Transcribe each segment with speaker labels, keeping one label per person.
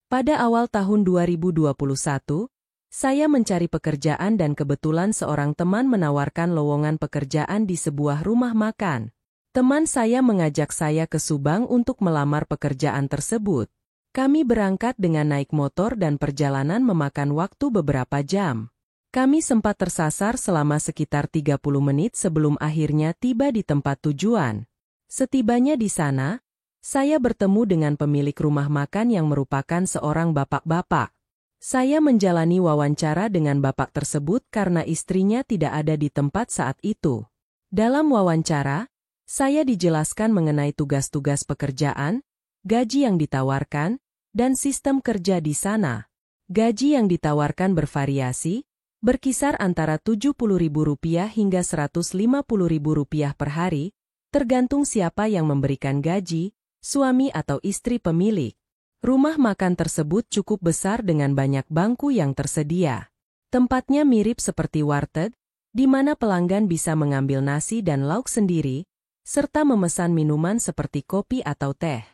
Speaker 1: Pada awal tahun 2021, saya mencari pekerjaan dan kebetulan seorang teman menawarkan lowongan pekerjaan di sebuah rumah makan. Teman saya mengajak saya ke Subang untuk melamar pekerjaan tersebut. Kami berangkat dengan naik motor dan perjalanan memakan waktu beberapa jam. Kami sempat tersasar selama sekitar 30 menit sebelum akhirnya tiba di tempat tujuan. Setibanya di sana, saya bertemu dengan pemilik rumah makan yang merupakan seorang bapak-bapak. Saya menjalani wawancara dengan bapak tersebut karena istrinya tidak ada di tempat saat itu. Dalam wawancara, saya dijelaskan mengenai tugas-tugas pekerjaan, gaji yang ditawarkan, dan sistem kerja di sana. Gaji yang ditawarkan bervariasi, berkisar antara Rp70.000 hingga Rp150.000 per hari, tergantung siapa yang memberikan gaji, suami atau istri pemilik. Rumah makan tersebut cukup besar dengan banyak bangku yang tersedia. Tempatnya mirip seperti warteg, di mana pelanggan bisa mengambil nasi dan lauk sendiri, serta memesan minuman seperti kopi atau teh.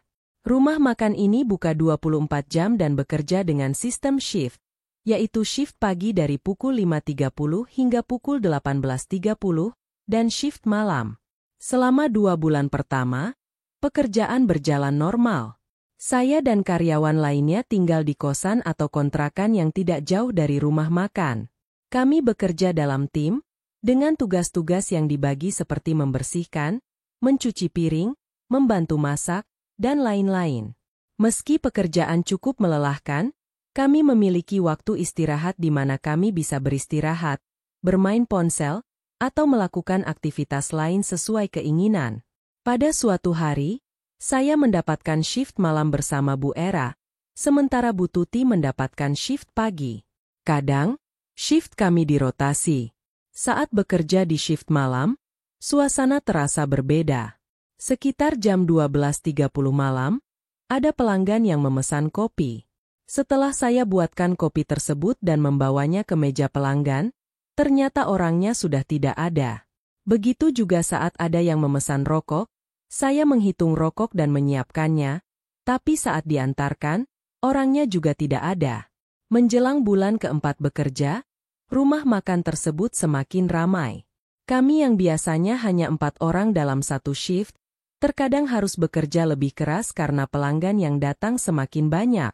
Speaker 1: Rumah makan ini buka 24 jam dan bekerja dengan sistem shift, yaitu shift pagi dari pukul 5.30 hingga pukul 18.30, dan shift malam. Selama 2 bulan pertama, pekerjaan berjalan normal. Saya dan karyawan lainnya tinggal di kosan atau kontrakan yang tidak jauh dari rumah makan. Kami bekerja dalam tim, dengan tugas-tugas yang dibagi seperti membersihkan, mencuci piring, membantu masak, dan lain-lain. Meski pekerjaan cukup melelahkan, kami memiliki waktu istirahat di mana kami bisa beristirahat, bermain ponsel, atau melakukan aktivitas lain sesuai keinginan. Pada suatu hari, saya mendapatkan shift malam bersama Bu Era, sementara Bu Tuti mendapatkan shift pagi. Kadang, shift kami dirotasi. Saat bekerja di shift malam, suasana terasa berbeda. Sekitar jam 12.30 malam, ada pelanggan yang memesan kopi. Setelah saya buatkan kopi tersebut dan membawanya ke meja pelanggan, ternyata orangnya sudah tidak ada. Begitu juga saat ada yang memesan rokok, saya menghitung rokok dan menyiapkannya, tapi saat diantarkan, orangnya juga tidak ada. Menjelang bulan keempat bekerja, rumah makan tersebut semakin ramai. Kami yang biasanya hanya 4 orang dalam satu shift, terkadang harus bekerja lebih keras karena pelanggan yang datang semakin banyak.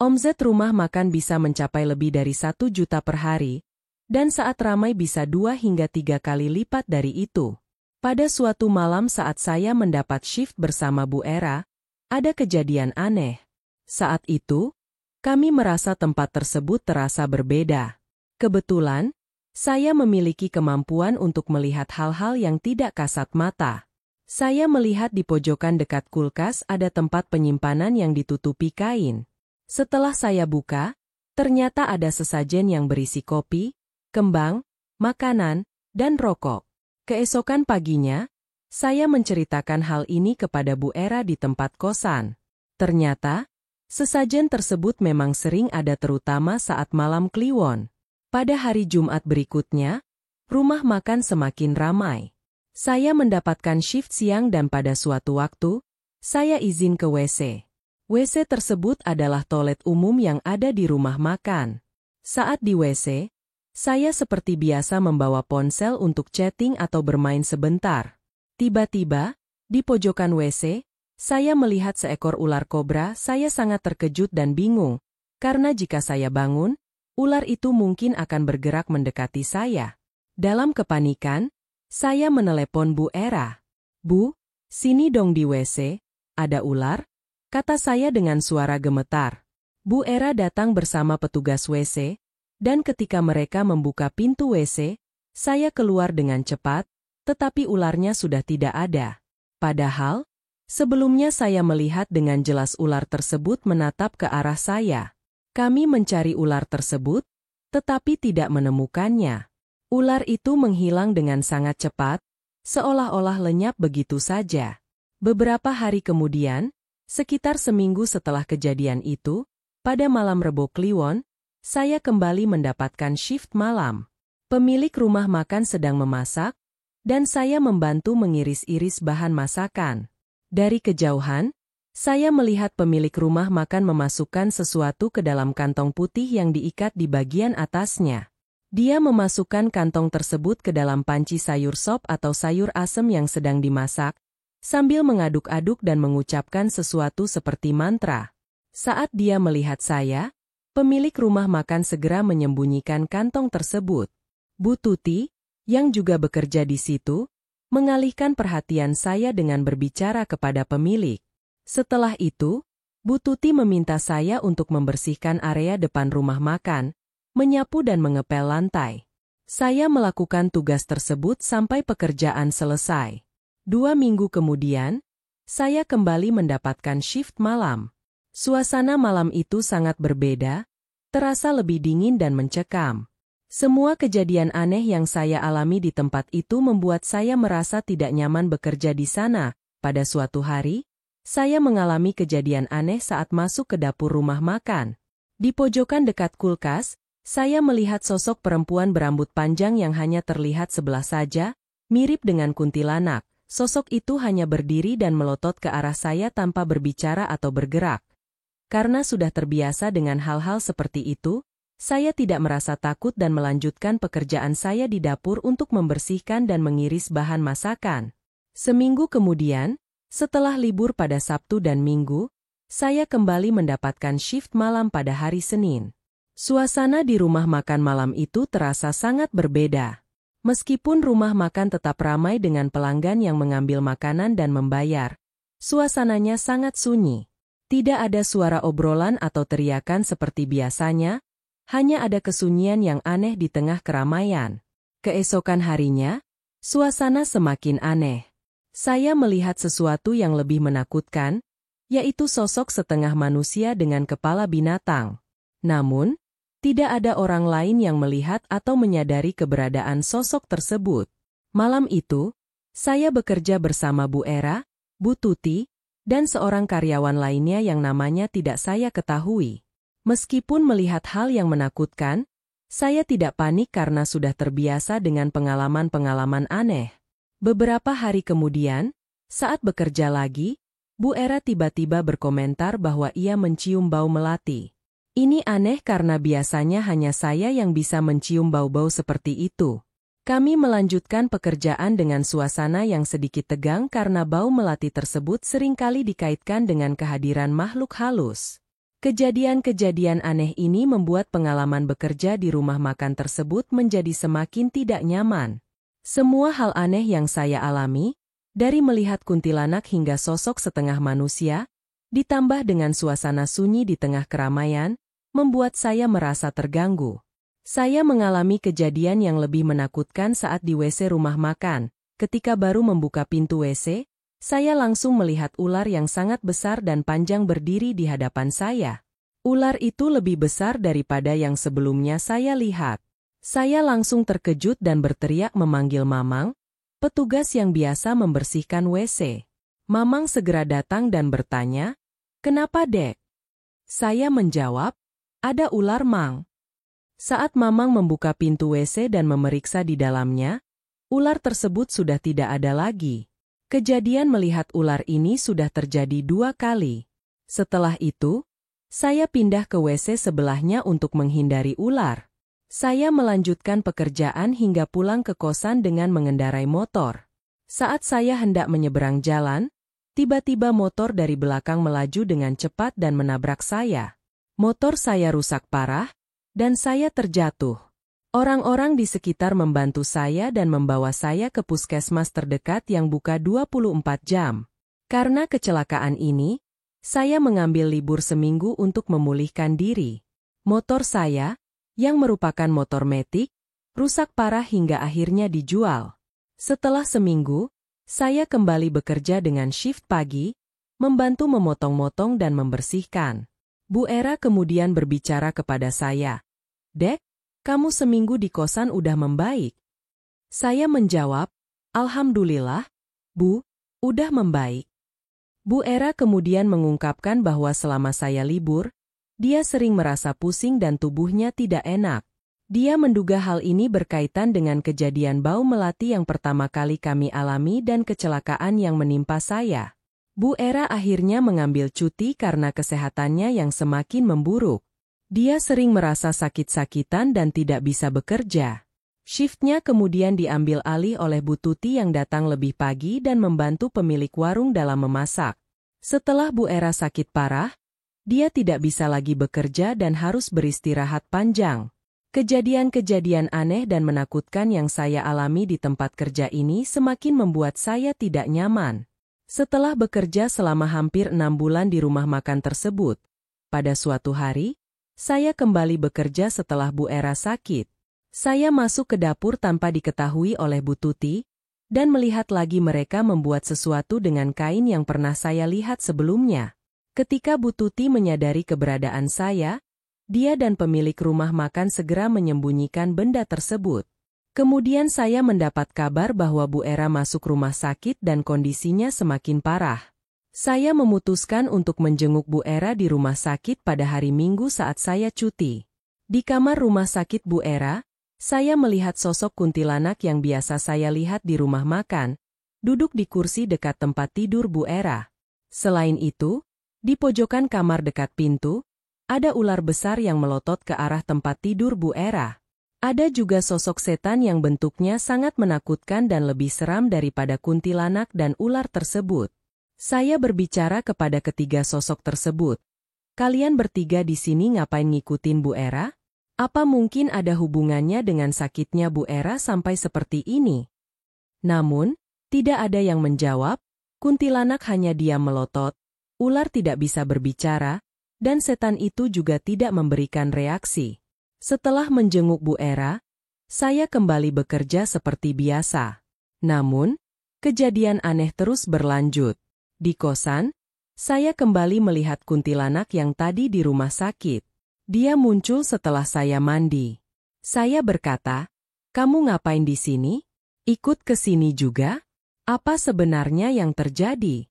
Speaker 1: Omset rumah makan bisa mencapai lebih dari 1 juta per hari, dan saat ramai bisa 2 hingga 3 kali lipat dari itu. Pada suatu malam saat saya mendapat shift bersama Bu Era, ada kejadian aneh. Saat itu, kami merasa tempat tersebut terasa berbeda. Kebetulan, saya memiliki kemampuan untuk melihat hal-hal yang tidak kasat mata. Saya melihat di pojokan dekat kulkas ada tempat penyimpanan yang ditutupi kain. Setelah saya buka, ternyata ada sesajen yang berisi kopi, kembang, makanan, dan rokok. Keesokan paginya, saya menceritakan hal ini kepada Bu Era di tempat kosan. Ternyata, sesajen tersebut memang sering ada terutama saat malam Kliwon. Pada hari Jumat berikutnya, rumah makan semakin ramai. Saya mendapatkan shift siang dan pada suatu waktu, saya izin ke WC. WC tersebut adalah toilet umum yang ada di rumah makan. Saat di WC, saya seperti biasa membawa ponsel untuk chatting atau bermain sebentar. Tiba-tiba, di pojokan WC, saya melihat seekor ular kobra. Saya sangat terkejut dan bingung, karena jika saya bangun, ular itu mungkin akan bergerak mendekati saya. Dalam kepanikan, saya menelepon Bu Era. "Bu, sini dong di WC, ada ular," kata saya dengan suara gemetar. Bu Era datang bersama petugas WC, dan ketika mereka membuka pintu WC, saya keluar dengan cepat, tetapi ularnya sudah tidak ada. Padahal, sebelumnya saya melihat dengan jelas ular tersebut menatap ke arah saya. Kami mencari ular tersebut, tetapi tidak menemukannya. Ular itu menghilang dengan sangat cepat, seolah-olah lenyap begitu saja. Beberapa hari kemudian, sekitar seminggu setelah kejadian itu, pada malam Rebo Kliwon, saya kembali mendapatkan shift malam. Pemilik rumah makan sedang memasak, dan saya membantu mengiris-iris bahan masakan. Dari kejauhan, Saya melihat pemilik rumah makan memasukkan sesuatu ke dalam kantong putih yang diikat di bagian atasnya. Dia memasukkan kantong tersebut ke dalam panci sayur sop atau sayur asem yang sedang dimasak, sambil mengaduk-aduk dan mengucapkan sesuatu seperti mantra. Saat dia melihat saya, pemilik rumah makan segera menyembunyikan kantong tersebut. Bu Tuti, yang juga bekerja di situ, mengalihkan perhatian saya dengan berbicara kepada pemilik. Setelah itu, Bu Tuti meminta saya untuk membersihkan area depan rumah makan, menyapu dan mengepel lantai. Saya melakukan tugas tersebut sampai pekerjaan selesai. 2 minggu kemudian, saya kembali mendapatkan shift malam. Suasana malam itu sangat berbeda, terasa lebih dingin dan mencekam. Semua kejadian aneh yang saya alami di tempat itu membuat saya merasa tidak nyaman bekerja di sana. Pada suatu hari, saya mengalami kejadian aneh saat masuk ke dapur rumah makan. Di pojokan dekat kulkas, saya melihat sosok perempuan berambut panjang yang hanya terlihat sebelah saja, mirip dengan kuntilanak. Sosok itu hanya berdiri dan melotot ke arah saya tanpa berbicara atau bergerak. Karena sudah terbiasa dengan hal-hal seperti itu, saya tidak merasa takut dan melanjutkan pekerjaan saya di dapur untuk membersihkan dan mengiris bahan masakan. Seminggu kemudian, setelah libur pada Sabtu dan Minggu, saya kembali mendapatkan shift malam pada hari Senin. Suasana di rumah makan malam itu terasa sangat berbeda. Meskipun rumah makan tetap ramai dengan pelanggan yang mengambil makanan dan membayar, suasananya sangat sunyi. Tidak ada suara obrolan atau teriakan seperti biasanya, hanya ada kesunyian yang aneh di tengah keramaian. Keesokan harinya, suasana semakin aneh. Saya melihat sesuatu yang lebih menakutkan, yaitu sosok setengah manusia dengan kepala binatang. Namun, tidak ada orang lain yang melihat atau menyadari keberadaan sosok tersebut. Malam itu, saya bekerja bersama Bu Era, Bu Tuti, dan seorang karyawan lainnya yang namanya tidak saya ketahui. Meskipun melihat hal yang menakutkan, saya tidak panik karena sudah terbiasa dengan pengalaman-pengalaman aneh. Beberapa hari kemudian, saat bekerja lagi, Bu Era tiba-tiba berkomentar bahwa ia mencium bau melati. Ini aneh karena biasanya hanya saya yang bisa mencium bau-bau seperti itu. Kami melanjutkan pekerjaan dengan suasana yang sedikit tegang karena bau melati tersebut seringkali dikaitkan dengan kehadiran makhluk halus. Kejadian-kejadian aneh ini membuat pengalaman bekerja di rumah makan tersebut menjadi semakin tidak nyaman. Semua hal aneh yang saya alami, dari melihat kuntilanak hingga sosok setengah manusia, ditambah dengan suasana sunyi di tengah keramaian, membuat saya merasa terganggu. Saya mengalami kejadian yang lebih menakutkan saat di WC rumah makan. Ketika baru membuka pintu WC, saya langsung melihat ular yang sangat besar dan panjang berdiri di hadapan saya. Ular itu lebih besar daripada yang sebelumnya saya lihat. Saya langsung terkejut dan berteriak memanggil Mamang, petugas yang biasa membersihkan WC. Mamang segera datang dan bertanya, "Kenapa, Dek?" Saya menjawab, "Ada ular, Mang." Saat Mamang membuka pintu WC dan memeriksa di dalamnya, ular tersebut sudah tidak ada lagi. Kejadian melihat ular ini sudah terjadi 2 kali. Setelah itu, saya pindah ke WC sebelahnya untuk menghindari ular. Saya melanjutkan pekerjaan hingga pulang ke kosan dengan mengendarai motor. Saat saya hendak menyeberang jalan, tiba-tiba motor dari belakang melaju dengan cepat dan menabrak saya. Motor saya rusak parah, dan saya terjatuh. Orang-orang di sekitar membantu saya dan membawa saya ke puskesmas terdekat yang buka 24 jam. Karena kecelakaan ini, saya mengambil libur seminggu untuk memulihkan diri. Motor saya, yang merupakan motor metik, rusak parah hingga akhirnya dijual. Setelah seminggu, saya kembali bekerja dengan shift pagi, membantu memotong-motong dan membersihkan. Bu Era kemudian berbicara kepada saya, "Dek, kamu seminggu di kosan udah membaik." Saya menjawab, "Alhamdulillah, Bu, udah membaik." Bu Era kemudian mengungkapkan bahwa selama saya libur, dia sering merasa pusing dan tubuhnya tidak enak. Dia menduga hal ini berkaitan dengan kejadian bau melati yang pertama kali kami alami dan kecelakaan yang menimpa saya. Bu Era akhirnya mengambil cuti karena kesehatannya yang semakin memburuk. Dia sering merasa sakit-sakitan dan tidak bisa bekerja. Shiftnya kemudian diambil alih oleh Bu Tuti yang datang lebih pagi dan membantu pemilik warung dalam memasak. Setelah Bu Era sakit parah, dia tidak bisa lagi bekerja dan harus beristirahat panjang. Kejadian-kejadian aneh dan menakutkan yang saya alami di tempat kerja ini semakin membuat saya tidak nyaman. Setelah bekerja selama hampir 6 bulan di rumah makan tersebut, pada suatu hari, saya kembali bekerja setelah Bu Era sakit. Saya masuk ke dapur tanpa diketahui oleh Bu Tuti, dan melihat lagi mereka membuat sesuatu dengan kain yang pernah saya lihat sebelumnya. Ketika Bu Tuti menyadari keberadaan saya, dia dan pemilik rumah makan segera menyembunyikan benda tersebut. Kemudian saya mendapat kabar bahwa Bu Era masuk rumah sakit dan kondisinya semakin parah. Saya memutuskan untuk menjenguk Bu Era di rumah sakit pada hari Minggu saat saya cuti. Di kamar rumah sakit Bu Era, saya melihat sosok kuntilanak yang biasa saya lihat di rumah makan, duduk di kursi dekat tempat tidur Bu Era. Selain itu, di pojokan kamar dekat pintu, ada ular besar yang melotot ke arah tempat tidur Bu Era. Ada juga sosok setan yang bentuknya sangat menakutkan dan lebih seram daripada kuntilanak dan ular tersebut. Saya berbicara kepada ketiga sosok tersebut. Kalian bertiga di sini ngapain ngikutin Bu Era? Apa mungkin ada hubungannya dengan sakitnya Bu Era sampai seperti ini? Namun, tidak ada yang menjawab, kuntilanak hanya diam melotot, ular tidak bisa berbicara, dan setan itu juga tidak memberikan reaksi. Setelah menjenguk Bu Era, saya kembali bekerja seperti biasa. Namun, kejadian aneh terus berlanjut. Di kosan, saya kembali melihat kuntilanak yang tadi di rumah sakit. Dia muncul setelah saya mandi. Saya berkata, "Kamu ngapain di sini? Ikut ke sini juga? Apa sebenarnya yang terjadi?"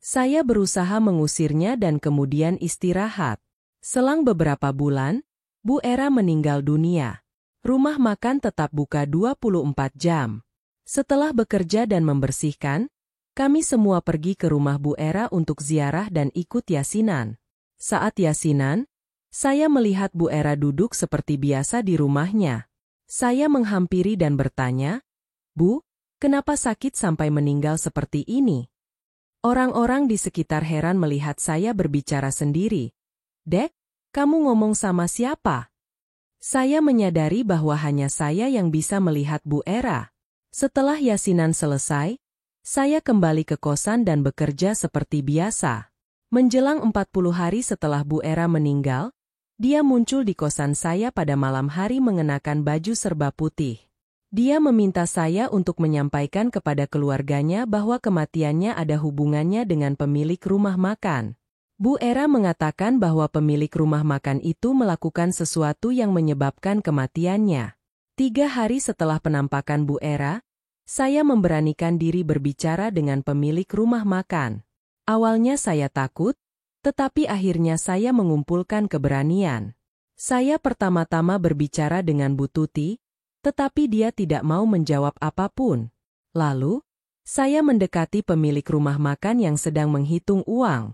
Speaker 1: Saya berusaha mengusirnya dan kemudian istirahat. Selang beberapa bulan, Bu Era meninggal dunia. Rumah makan tetap buka 24 jam. Setelah bekerja dan membersihkan, kami semua pergi ke rumah Bu Era untuk ziarah dan ikut yasinan. Saat yasinan, saya melihat Bu Era duduk seperti biasa di rumahnya. Saya menghampiri dan bertanya, "Bu, kenapa sakit sampai meninggal seperti ini?" Orang-orang di sekitar heran melihat saya berbicara sendiri. "Dek, kamu ngomong sama siapa?" Saya menyadari bahwa hanya saya yang bisa melihat Bu Era. Setelah yasinan selesai, saya kembali ke kosan dan bekerja seperti biasa. Menjelang 40 hari setelah Bu Era meninggal, dia muncul di kosan saya pada malam hari mengenakan baju serba putih. Dia meminta saya untuk menyampaikan kepada keluarganya bahwa kematiannya ada hubungannya dengan pemilik rumah makan. Bu Era mengatakan bahwa pemilik rumah makan itu melakukan sesuatu yang menyebabkan kematiannya. 3 hari setelah penampakan Bu Era, saya memberanikan diri berbicara dengan pemilik rumah makan. Awalnya saya takut, tetapi akhirnya saya mengumpulkan keberanian. Saya pertama-tama berbicara dengan Bu Tuti, tetapi dia tidak mau menjawab apapun. Lalu, saya mendekati pemilik rumah makan yang sedang menghitung uang.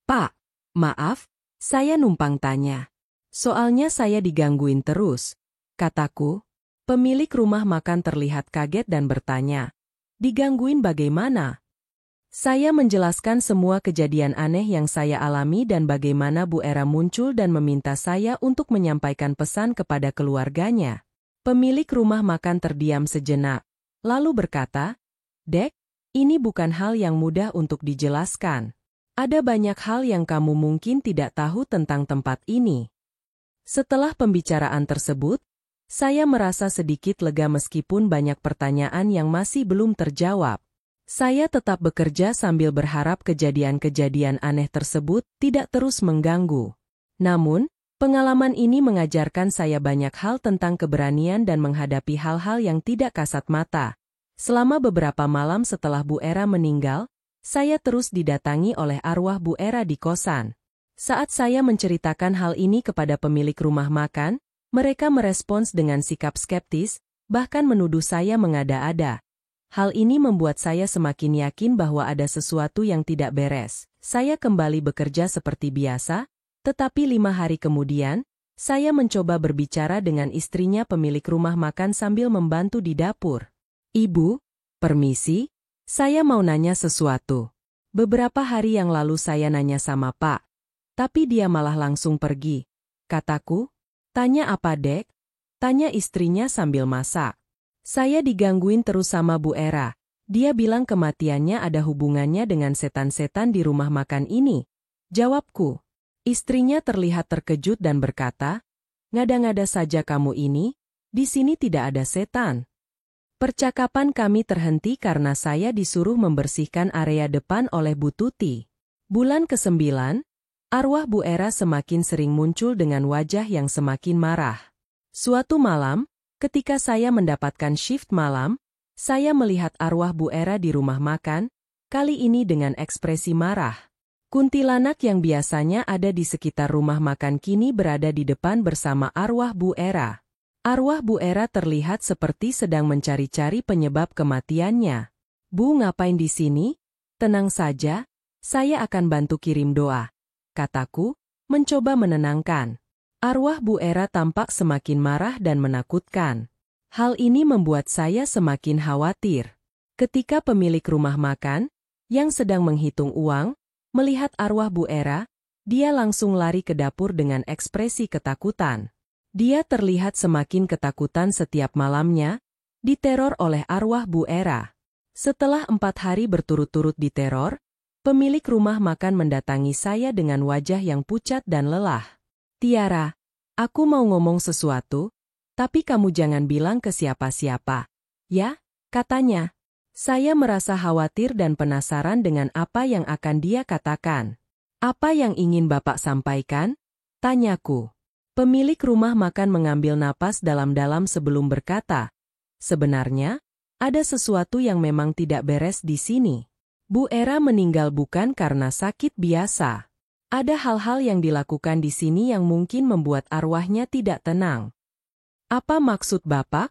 Speaker 1: "Pak, maaf, saya numpang tanya. Soalnya saya digangguin terus," kataku. Pemilik rumah makan terlihat kaget dan bertanya, "Digangguin bagaimana?" Saya menjelaskan semua kejadian aneh yang saya alami dan bagaimana Bu Era muncul dan meminta saya untuk menyampaikan pesan kepada keluarganya. Pemilik rumah makan terdiam sejenak, lalu berkata, "Dek, ini bukan hal yang mudah untuk dijelaskan. Ada banyak hal yang kamu mungkin tidak tahu tentang tempat ini." Setelah pembicaraan tersebut, saya merasa sedikit lega meskipun banyak pertanyaan yang masih belum terjawab. Saya tetap bekerja sambil berharap kejadian-kejadian aneh tersebut tidak terus mengganggu. Namun, pengalaman ini mengajarkan saya banyak hal tentang keberanian dan menghadapi hal-hal yang tidak kasat mata. Selama beberapa malam setelah Bu Era meninggal, saya terus didatangi oleh arwah Bu Era di kosan. Saat saya menceritakan hal ini kepada pemilik rumah makan, mereka merespons dengan sikap skeptis, bahkan menuduh saya mengada-ada. Hal ini membuat saya semakin yakin bahwa ada sesuatu yang tidak beres. Saya kembali bekerja seperti biasa, tetapi 5 hari kemudian, saya mencoba berbicara dengan istrinya pemilik rumah makan sambil membantu di dapur. Ibu, permisi, saya mau nanya sesuatu. Beberapa hari yang lalu saya nanya sama Pak, tapi dia malah langsung pergi. Kataku, tanya apa dek? Tanya istrinya sambil masak. Saya digangguin terus sama Bu Era. Dia bilang kematiannya ada hubungannya dengan setan-setan di rumah makan ini. Jawabku. Istrinya terlihat terkejut dan berkata, ngada-ngada saja kamu ini, di sini tidak ada setan. Percakapan kami terhenti karena saya disuruh membersihkan area depan oleh Bu Tuti. Bulan ke-9, arwah Bu Era semakin sering muncul dengan wajah yang semakin marah. Suatu malam, ketika saya mendapatkan shift malam, saya melihat arwah Bu Era di rumah makan, kali ini dengan ekspresi marah. Kuntilanak yang biasanya ada di sekitar rumah makan kini berada di depan bersama arwah Bu Era. Arwah Bu Era terlihat seperti sedang mencari-cari penyebab kematiannya. Bu, ngapain di sini? Tenang saja, saya akan bantu kirim doa, kataku, mencoba menenangkan. Arwah Bu Era tampak semakin marah dan menakutkan. Hal ini membuat saya semakin khawatir. Ketika pemilik rumah makan, yang sedang menghitung uang, melihat arwah Bu Era, dia langsung lari ke dapur dengan ekspresi ketakutan. Dia terlihat semakin ketakutan setiap malamnya, diteror oleh arwah Bu Era. Setelah 4 hari berturut-turut diteror, pemilik rumah makan mendatangi saya dengan wajah yang pucat dan lelah. Tiara, aku mau ngomong sesuatu, tapi kamu jangan bilang ke siapa-siapa. Ya, katanya. Saya merasa khawatir dan penasaran dengan apa yang akan dia katakan. Apa yang ingin Bapak sampaikan? Tanyaku. Pemilik rumah makan mengambil napas dalam-dalam sebelum berkata, sebenarnya, ada sesuatu yang memang tidak beres di sini. Bu Era meninggal bukan karena sakit biasa. Ada hal-hal yang dilakukan di sini yang mungkin membuat arwahnya tidak tenang. Apa maksud Bapak?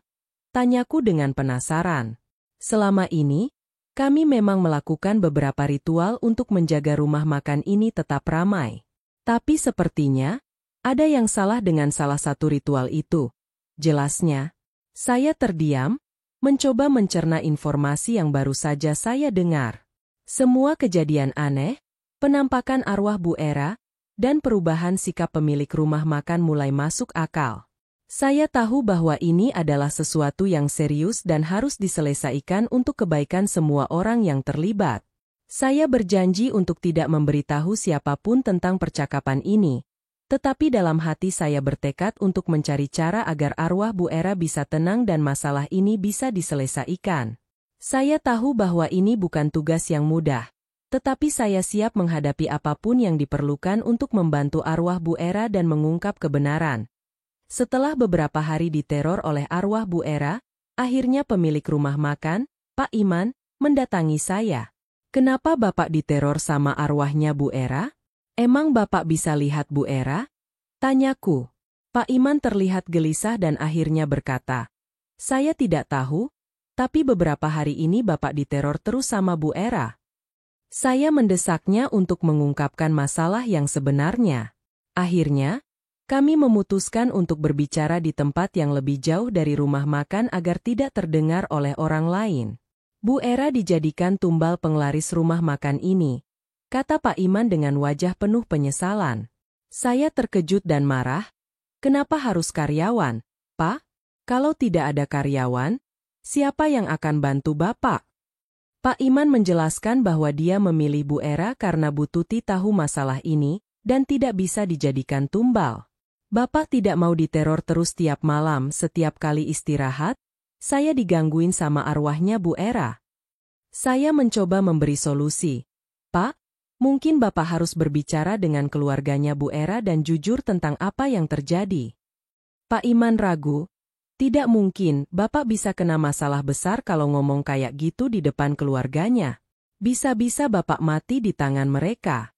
Speaker 1: Tanyaku dengan penasaran. Selama ini, kami memang melakukan beberapa ritual untuk menjaga rumah makan ini tetap ramai. Tapi sepertinya, ada yang salah dengan salah satu ritual itu. Jelasnya, saya terdiam, mencoba mencerna informasi yang baru saja saya dengar. Semua kejadian aneh, penampakan arwah Bu Era, dan perubahan sikap pemilik rumah makan mulai masuk akal. Saya tahu bahwa ini adalah sesuatu yang serius dan harus diselesaikan untuk kebaikan semua orang yang terlibat. Saya berjanji untuk tidak memberitahu siapapun tentang percakapan ini, tetapi dalam hati saya bertekad untuk mencari cara agar arwah Bu Era bisa tenang dan masalah ini bisa diselesaikan. Saya tahu bahwa ini bukan tugas yang mudah. Tetapi saya siap menghadapi apapun yang diperlukan untuk membantu arwah Bu Era dan mengungkap kebenaran. Setelah beberapa hari diteror oleh arwah Bu Era, akhirnya pemilik rumah makan, Pak Iman, mendatangi saya. Kenapa Bapak diteror sama arwahnya Bu Era? Emang Bapak bisa lihat Bu Era? Tanyaku. Pak Iman terlihat gelisah dan akhirnya berkata, saya tidak tahu, tapi beberapa hari ini Bapak diteror terus sama Bu Era. Saya mendesaknya untuk mengungkapkan masalah yang sebenarnya. Akhirnya, kami memutuskan untuk berbicara di tempat yang lebih jauh dari rumah makan agar tidak terdengar oleh orang lain. Bu Era dijadikan tumbal penglaris rumah makan ini, kata Pak Iman dengan wajah penuh penyesalan. Saya terkejut dan marah. Kenapa harus karyawan, Pak? Kalau tidak ada karyawan, siapa yang akan bantu Bapak? Pak Iman menjelaskan bahwa dia memilih Bu Era karena Bu Tuti tahu masalah ini dan tidak bisa dijadikan tumbal. Bapak tidak mau diteror terus tiap malam setiap kali istirahat, saya digangguin sama arwahnya Bu Era. Saya mencoba memberi solusi. Pak, mungkin Bapak harus berbicara dengan keluarganya Bu Era dan jujur tentang apa yang terjadi. Pak Iman ragu. Tidak mungkin, Bapak bisa kena masalah besar kalau ngomong kayak gitu di depan keluarganya. Bisa-bisa Bapak mati di tangan mereka.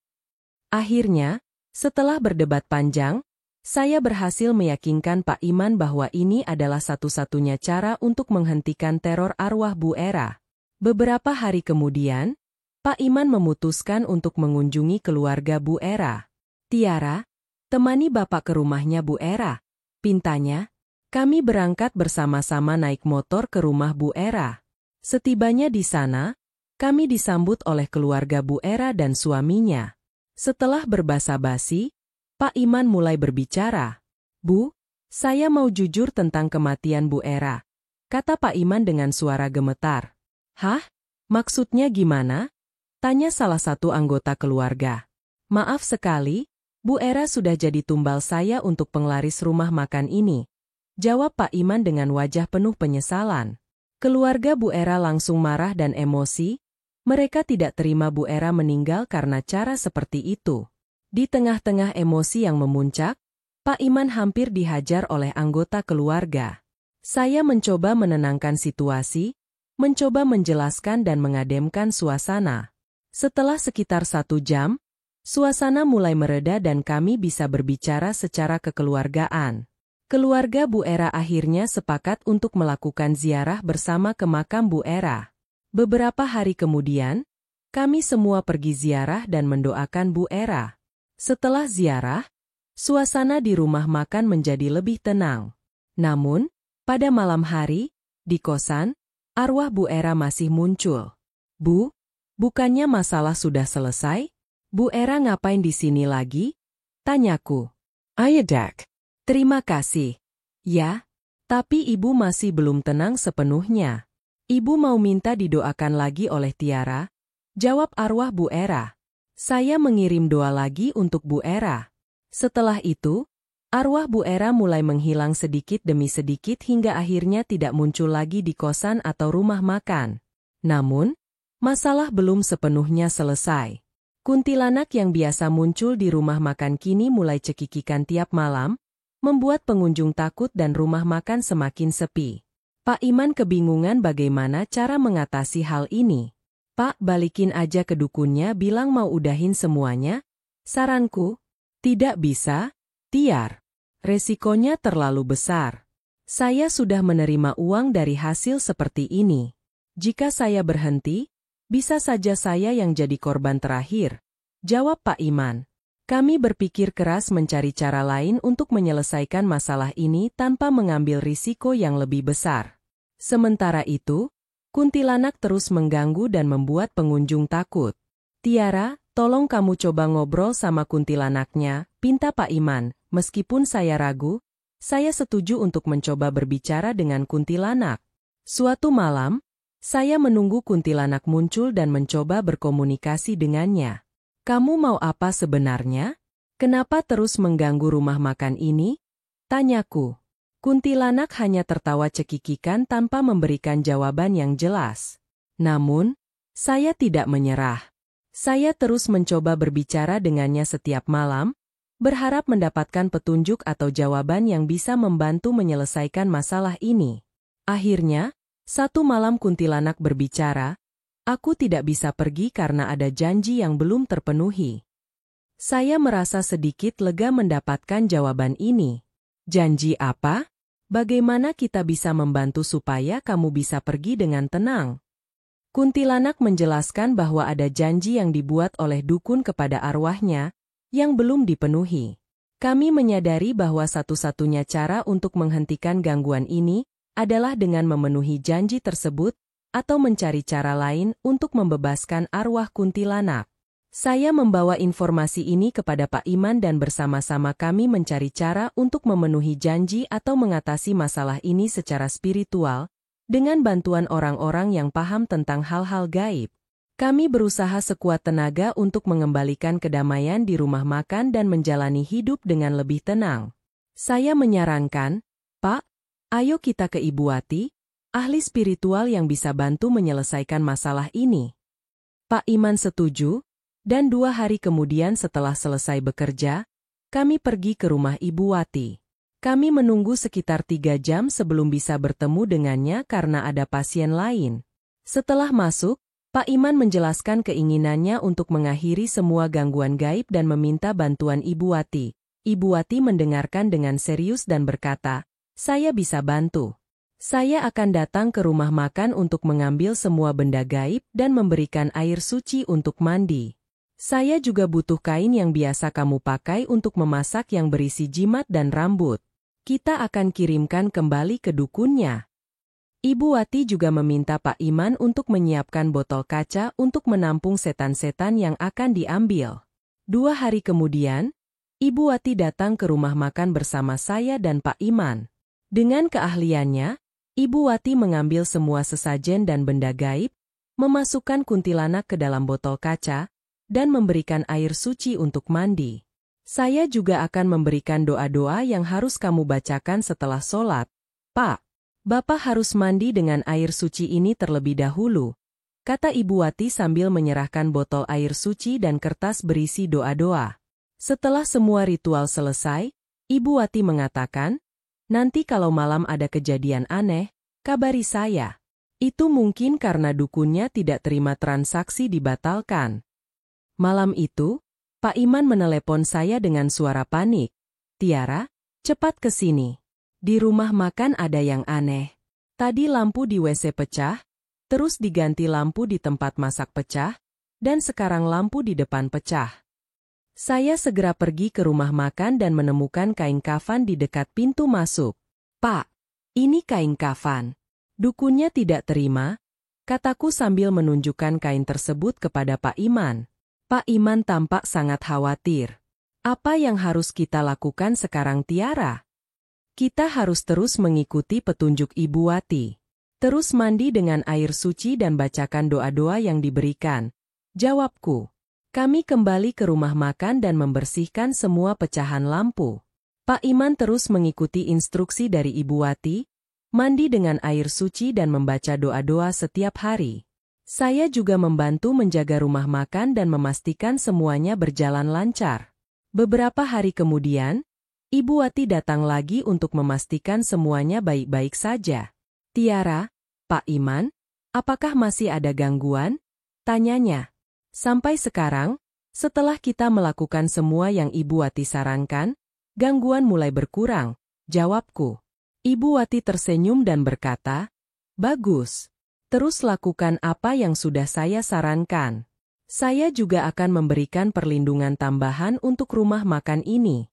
Speaker 1: Akhirnya, setelah berdebat panjang, saya berhasil meyakinkan Pak Iman bahwa ini adalah satu-satunya cara untuk menghentikan teror arwah Bu Era. Beberapa hari kemudian, Pak Iman memutuskan untuk mengunjungi keluarga Bu Era. "Tiara, temani Bapak ke rumahnya Bu Era," pintanya. Kami berangkat bersama-sama naik motor ke rumah Bu Era. Setibanya di sana, kami disambut oleh keluarga Bu Era dan suaminya. Setelah berbasa-basi, Pak Iman mulai berbicara. "Bu, saya mau jujur tentang kematian Bu Era," kata Pak Iman dengan suara gemetar. "Hah? Maksudnya gimana?" tanya salah satu anggota keluarga. "Maaf sekali, Bu Era sudah jadi tumbal saya untuk penglaris rumah makan ini," jawab Pak Iman dengan wajah penuh penyesalan. Keluarga Bu Era langsung marah dan emosi. Mereka tidak terima Bu Era meninggal karena cara seperti itu. Di tengah-tengah emosi yang memuncak, Pak Iman hampir dihajar oleh anggota keluarga. Saya mencoba menenangkan situasi, mencoba menjelaskan dan mengademkan suasana. Setelah sekitar 1 jam, suasana mulai mereda dan kami bisa berbicara secara kekeluargaan. Keluarga Bu Era akhirnya sepakat untuk melakukan ziarah bersama ke makam Bu Era. Beberapa hari kemudian, kami semua pergi ziarah dan mendoakan Bu Era. Setelah ziarah, suasana di rumah makan menjadi lebih tenang. Namun, pada malam hari, di kosan, arwah Bu Era masih muncul. "Bu, bukannya masalah sudah selesai? Bu Era ngapain di sini lagi?" tanyaku. "Ayo Dak. Terima kasih." "Ya, tapi ibu masih belum tenang sepenuhnya. Ibu mau minta didoakan lagi oleh Tiara," jawab arwah Bu Era. Saya mengirim doa lagi untuk Bu Era. Setelah itu, arwah Bu Era mulai menghilang sedikit demi sedikit hingga akhirnya tidak muncul lagi di kosan atau rumah makan. Namun, masalah belum sepenuhnya selesai. Kuntilanak yang biasa muncul di rumah makan kini mulai cekikikan tiap malam, membuat pengunjung takut dan rumah makan semakin sepi. Pak Iman kebingungan bagaimana cara mengatasi hal ini. "Pak, balikin aja ke dukunnya bilang mau udahin semuanya," saranku. "Tidak bisa, Tiar. Resikonya terlalu besar. Saya sudah menerima uang dari hasil seperti ini. Jika saya berhenti, bisa saja saya yang jadi korban terakhir," jawab Pak Iman. Kami berpikir keras mencari cara lain untuk menyelesaikan masalah ini tanpa mengambil risiko yang lebih besar. Sementara itu, kuntilanak terus mengganggu dan membuat pengunjung takut. "Tiara, tolong kamu coba ngobrol sama kuntilanaknya," pinta Pak Iman. Meskipun saya ragu, saya setuju untuk mencoba berbicara dengan kuntilanak. Suatu malam, saya menunggu kuntilanak muncul dan mencoba berkomunikasi dengannya. "Kamu mau apa sebenarnya? Kenapa terus mengganggu rumah makan ini?" tanyaku. Kuntilanak hanya tertawa cekikikan tanpa memberikan jawaban yang jelas. Namun, saya tidak menyerah. Saya terus mencoba berbicara dengannya setiap malam, berharap mendapatkan petunjuk atau jawaban yang bisa membantu menyelesaikan masalah ini. Akhirnya, satu malam kuntilanak berbicara, "Aku tidak bisa pergi karena ada janji yang belum terpenuhi." Saya merasa sedikit lega mendapatkan jawaban ini. "Janji apa? Bagaimana kita bisa membantu supaya kamu bisa pergi dengan tenang?" Kuntilanak menjelaskan bahwa ada janji yang dibuat oleh dukun kepada arwahnya, yang belum dipenuhi. Kami menyadari bahwa satu-satunya cara untuk menghentikan gangguan ini adalah dengan memenuhi janji tersebut, atau mencari cara lain untuk membebaskan arwah kuntilanak. Saya membawa informasi ini kepada Pak Iman dan bersama-sama kami mencari cara untuk memenuhi janji atau mengatasi masalah ini secara spiritual, dengan bantuan orang-orang yang paham tentang hal-hal gaib. Kami berusaha sekuat tenaga untuk mengembalikan kedamaian di rumah makan dan menjalani hidup dengan lebih tenang. Saya menyarankan, "Pak, ayo kita ke Ibu Wati, ahli spiritual yang bisa bantu menyelesaikan masalah ini." Pak Iman setuju. Dan 2 hari kemudian setelah selesai bekerja, kami pergi ke rumah Ibu Wati. Kami menunggu sekitar 3 jam sebelum bisa bertemu dengannya karena ada pasien lain. Setelah masuk, Pak Iman menjelaskan keinginannya untuk mengakhiri semua gangguan gaib dan meminta bantuan Ibu Wati. Ibu Wati mendengarkan dengan serius dan berkata, "Saya bisa bantu. Saya akan datang ke rumah makan untuk mengambil semua benda gaib dan memberikan air suci untuk mandi. Saya juga butuh kain yang biasa kamu pakai untuk memasak yang berisi jimat dan rambut. Kita akan kirimkan kembali ke dukunnya. Ibu Wati juga meminta Pak Iman untuk menyiapkan botol kaca untuk menampung setan-setan yang akan diambil. 2 hari kemudian, Ibu Wati datang ke rumah makan bersama saya dan Pak Iman. Dengan keahliannya, Ibu Wati mengambil semua sesajen dan benda gaib, memasukkan kuntilanak ke dalam botol kaca, dan memberikan air suci untuk mandi. Saya juga akan memberikan doa-doa yang harus kamu bacakan setelah sholat. Pak, Bapak harus mandi dengan air suci ini terlebih dahulu, kata Ibu Wati sambil menyerahkan botol air suci dan kertas berisi doa-doa. Setelah semua ritual selesai, Ibu Wati mengatakan, nanti kalau malam ada kejadian aneh, kabari saya. Itu mungkin karena dukunnya tidak terima transaksi dibatalkan. Malam itu, Pak Iman menelepon saya dengan suara panik. Tiara, cepat ke sini. Di rumah makan ada yang aneh. Tadi lampu di WC pecah, terus diganti lampu di tempat masak pecah, dan sekarang lampu di depan pecah. Saya segera pergi ke rumah makan dan menemukan kain kafan di dekat pintu masuk. Pak, ini kain kafan. Dukunnya tidak terima, kataku sambil menunjukkan kain tersebut kepada Pak Iman. Pak Iman tampak sangat khawatir. Apa yang harus kita lakukan sekarang Tiara? Kita harus terus mengikuti petunjuk Ibu Wati. Terus mandi dengan air suci dan bacakan doa-doa yang diberikan. Jawabku. Kami kembali ke rumah makan dan membersihkan semua pecahan lampu. Pak Iman terus mengikuti instruksi dari Ibu Wati, mandi dengan air suci dan membaca doa-doa setiap hari. Saya juga membantu menjaga rumah makan dan memastikan semuanya berjalan lancar. Beberapa hari kemudian, Ibu Wati datang lagi untuk memastikan semuanya baik-baik saja. Tiara, Pak Iman, apakah masih ada gangguan? Tanyanya. Sampai sekarang, setelah kita melakukan semua yang Ibu Wati sarankan, gangguan mulai berkurang, jawabku. Ibu Wati tersenyum dan berkata, bagus. Terus lakukan apa yang sudah saya sarankan. Saya juga akan memberikan perlindungan tambahan untuk rumah makan ini.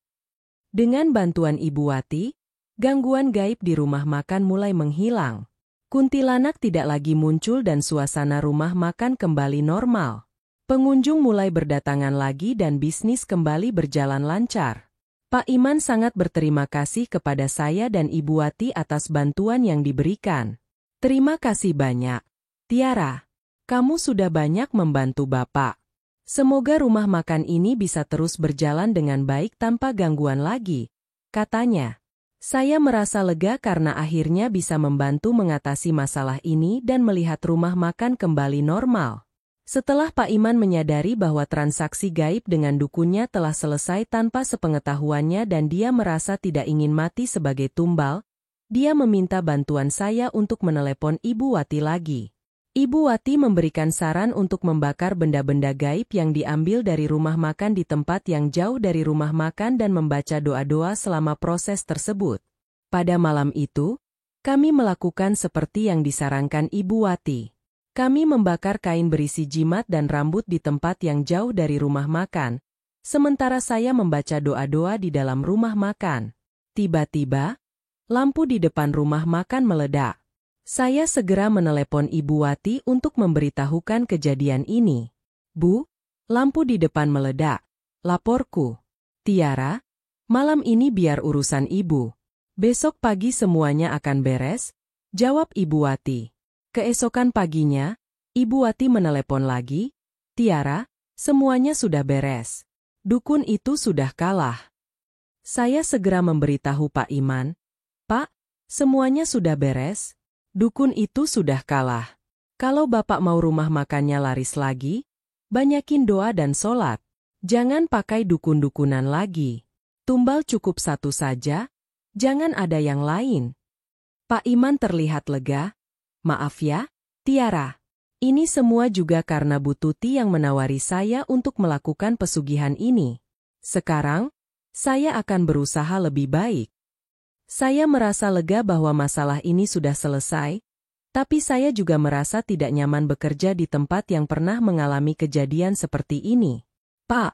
Speaker 1: Dengan bantuan Ibu Wati, gangguan gaib di rumah makan mulai menghilang. Kuntilanak tidak lagi muncul dan suasana rumah makan kembali normal. Pengunjung mulai berdatangan lagi dan bisnis kembali berjalan lancar. Pak Iman sangat berterima kasih kepada saya dan Ibu Wati atas bantuan yang diberikan. Terima kasih banyak. Tiara, kamu sudah banyak membantu Bapak. Semoga rumah makan ini bisa terus berjalan dengan baik tanpa gangguan lagi, katanya. Saya merasa lega karena akhirnya bisa membantu mengatasi masalah ini dan melihat rumah makan kembali normal. Setelah Pak Iman menyadari bahwa transaksi gaib dengan dukunnya telah selesai tanpa sepengetahuannya dan dia merasa tidak ingin mati sebagai tumbal, dia meminta bantuan saya untuk menelepon Ibu Wati lagi. Ibu Wati memberikan saran untuk membakar benda-benda gaib yang diambil dari rumah makan di tempat yang jauh dari rumah makan dan membaca doa-doa selama proses tersebut. Pada malam itu, kami melakukan seperti yang disarankan Ibu Wati. Kami membakar kain berisi jimat dan rambut di tempat yang jauh dari rumah makan, sementara saya membaca doa-doa di dalam rumah makan. Tiba-tiba, lampu di depan rumah makan meledak. Saya segera menelepon Ibu Wati untuk memberitahukan kejadian ini. Bu, lampu di depan meledak, laporku. Tiara, malam ini biar urusan Ibu. Besok pagi semuanya akan beres, jawab Ibu Wati. Keesokan paginya, Ibu Wati menelepon lagi, Tiara, semuanya sudah beres. Dukun itu sudah kalah. Saya segera memberitahu Pak Iman, Pak, semuanya sudah beres, dukun itu sudah kalah. Kalau Bapak mau rumah makannya laris lagi, banyakin doa dan sholat. Jangan pakai dukun-dukunan lagi. Tumbal cukup satu saja, jangan ada yang lain. Pak Iman terlihat lega. Maaf ya, Tiara. Ini semua juga karena Bu Tuti yang menawari saya untuk melakukan pesugihan ini. Sekarang, saya akan berusaha lebih baik. Saya merasa lega bahwa masalah ini sudah selesai, tapi saya juga merasa tidak nyaman bekerja di tempat yang pernah mengalami kejadian seperti ini. Pak,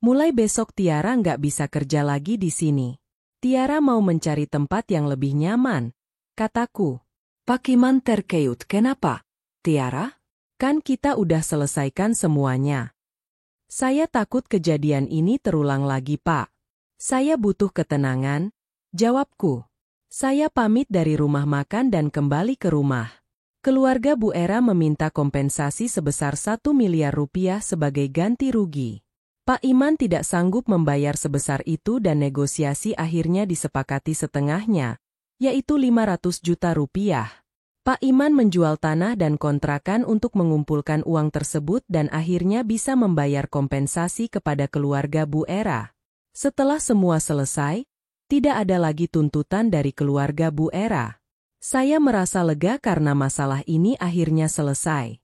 Speaker 1: mulai besok Tiara nggak bisa kerja lagi di sini. Tiara mau mencari tempat yang lebih nyaman, kataku. Pak Iman terkejut, kenapa? Tiara? Kan kita udah selesaikan semuanya. Saya takut kejadian ini terulang lagi, Pak. Saya butuh ketenangan, jawabku. Saya pamit dari rumah makan dan kembali ke rumah. Keluarga Bu Era meminta kompensasi sebesar 1 miliar rupiah sebagai ganti rugi. Pak Iman tidak sanggup membayar sebesar itu dan negosiasi akhirnya disepakati setengahnya, yaitu 500 juta rupiah. Pak Iman menjual tanah dan kontrakan untuk mengumpulkan uang tersebut dan akhirnya bisa membayar kompensasi kepada keluarga Bu Era. Setelah semua selesai, tidak ada lagi tuntutan dari keluarga Bu Era. Saya merasa lega karena masalah ini akhirnya selesai.